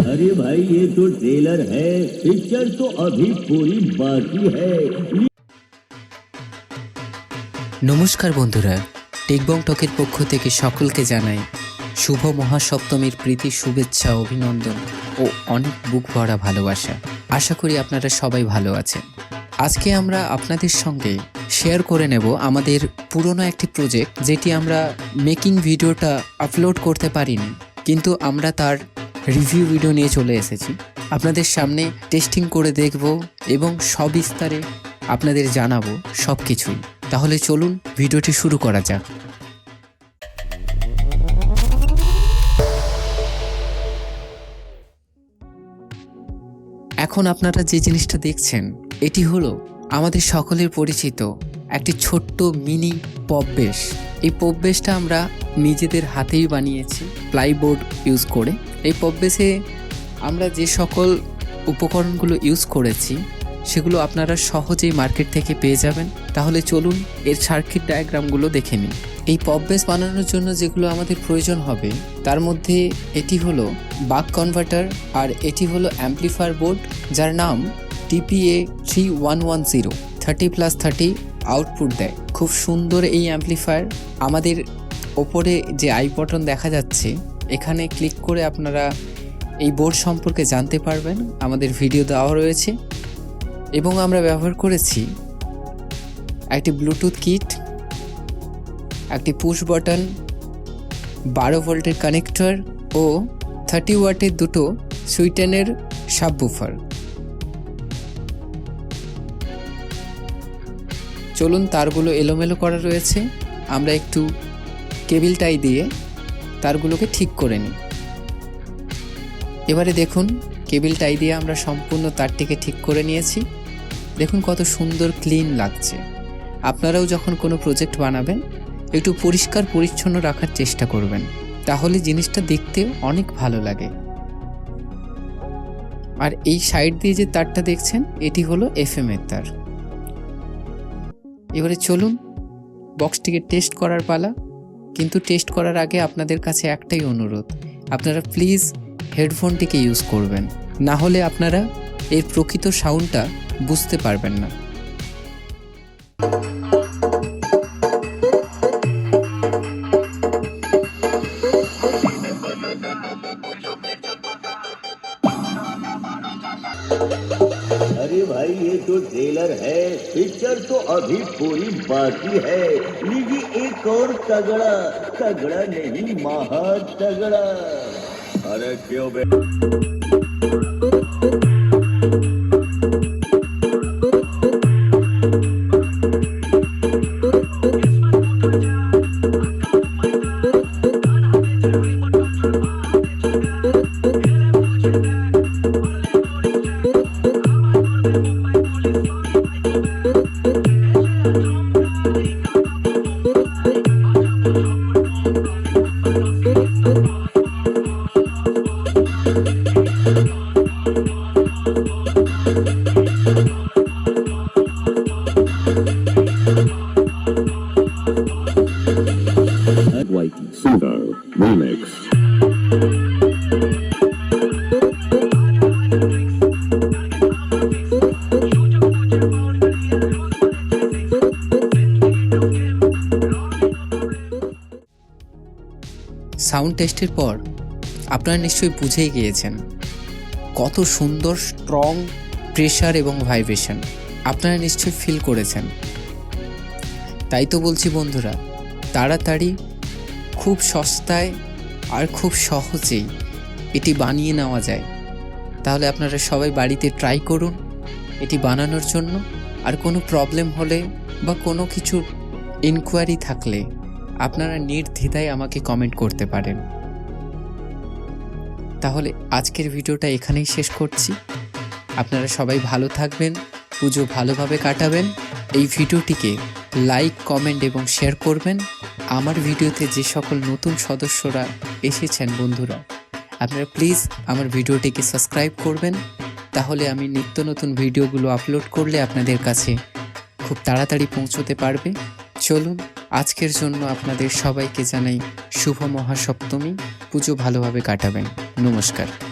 अरे भाई ये तो ट्रेलर है, पिक्चर तो अभी पूरी बाकी है। নমস্কার বন্ধুরা, টেকবংটকের পক্ষ থেকে সকলকে জানাই শুভ মহাসপ্তমীর প্রীতি শুভেচ্ছা অভিনন্দন ও অনেক বুক ভরা ভালোবাসা। আশা করি আপনারা সবাই ভালো আছেন। আজকে আমরা আপনাদের সঙ্গে শেয়ার করে নেব আমাদের পুরনো একটি প্রজেক্ট, যেটি আমরা মেকিং ভিডিওটা আপলোড করতে পারিনি, কিন্তু আমরা তার রিভিউ ভিডিও নিয়ে চলে এসেছি। আপনাদের সামনে টেস্টিং করে দেখব এবং সবিস্তারে আপনাদের জানাবো সব কিছুই। তাহলে চলুন ভিডিওটি শুরু করা যাক। এখন আপনারা যে জিনিসটা দেখছেন, এটি হলো আমাদের সকলের পরিচিত একটি ছোট্ট মিনি পপ বেস। এই পপ বেসটা আমরা নিজেদের হাতেই বানিয়েছি প্লাইবোর্ড ইউজ করে। এই পপ বেসে আমরা যে সকল উপকরণগুলো ইউজ করেছি সেগুলো আপনারা সহজেই মার্কেট থেকে পেয়ে যাবেন। তাহলে চলুন এর সার্কিট ডায়াগ্রামগুলো দেখে নিন। এই পপ বেস বানানোর জন্য যেগুলো আমাদের প্রয়োজন হবে তার মধ্যে এটি হলো বাক কনভার্টার, আর এটি হলো অ্যাম্পলিফায়ার বোর্ড, যার নাম TPA3110 30+30 আউটপুট দেয়। খুব সুন্দর এই অ্যাম্পলিফায়ার। আমাদের ওপরে যে আই বটন দেখা যাচ্ছে, এখানে ক্লিক করে আপনারা এই বোর্ড সম্পর্কে জানতে পারবেন। আমাদের ভিডিও দেওয়া রয়েছে এবং আমরা ব্যবহার করেছি একটি ব্লুটুথ কিট, একটি পুশ বাটন, 12 ভোল্টের কানেক্টর ও 30 ওয়াটের দুটো সুইটেনের সাবউফার। চলুন, তারগুলো এলোমেলো করা রয়েছে, আমরা একটু কেবল টাই দিয়ে তারগুলোকে ঠিক করে নিই। এবারে দেখুন, কেবল টাই দিয়ে আমরা সম্পূর্ণ তারটিকে ঠিক করে নিয়েছি। দেখুন কত সুন্দর ক্লিন লাগছে। আপনারাও যখন কোনো প্রজেক্ট বানাবেন একটু পরিষ্কার পরিচ্ছন্ন রাখার চেষ্টা করবেন, তাহলে জিনিসটা দেখতে অনেক ভালো লাগে। আর এই সাইড দিয়ে যে তারটা দেখছেন, এটি হলো FM এর তার। এবারে চলুন বক্সটিকে টেস্ট করার পালা। কিন্তু টেস্ট করার আগে আপনাদের কাছে একটাই অনুরোধ, আপনারা প্লিজ হেডফোনটিকে ইউজ করবেন, না হলে আপনারা এর প্রকৃত সাউন্ডটা বুঝতে পারবেন না। अरे भाई ये तो ट्रेलर है, पिक्चर तो अभी पूरी बाकी है। लीजिए एक और तगड़ा, तगड़ा नहीं महा तगड़ा। अरे क्यों बे remix। সাউন্ড টেস্টের পর আপনারা নিশ্চয়ই বুঝেই গিয়েছেন কত সুন্দর স্ট্রং প্রেশার এবং ভাইব্রেশন আপনারা নিশ্চয়ই ফিল করেছেন। তাই তো বলছি বন্ধুরা, তাড়াতাড়ি খুব সস্তায় আর খুব সহজেই এটি বানিয়ে নেওয়া যায়। তাহলে আপনারা সবাই বাড়িতে ট্রাই করুন এটি বানানোর জন্য। আর কোনো প্রবলেম হলে বা কোনো কিছু ইনকোয়ারি থাকলে আপনারা নির্দ্বিধায় আমাকে কমেন্ট করতে পারেন। তাহলে আজকের ভিডিওটা এখানেই শেষ করছি। আপনারা সবাই ভালো থাকবেন, পুজো ভালোভাবে কাটাবেন। এই ভিডিওটিকে লাইক, কমেন্ট এবং শেয়ার করবেন। আমার ভিডিওতে যে সকল নতুন সদস্যরা এসেছেন বন্ধুরা, আপনারা প্লিজ আমার ভিডিওটিকে সাবস্ক্রাইব করবেন। তাহলে আমি নিত্য নতুন ভিডিওগুলো আপলোড করলে আপনাদের কাছে খুব তাড়াতাড়ি পৌঁছতে পারবে। চলুন, আজকের জন্য আপনাদের সবাইকে জানাই শুভ মহাসপ্তমী। পুজো ভালোভাবে কাটাবেন। নমস্কার।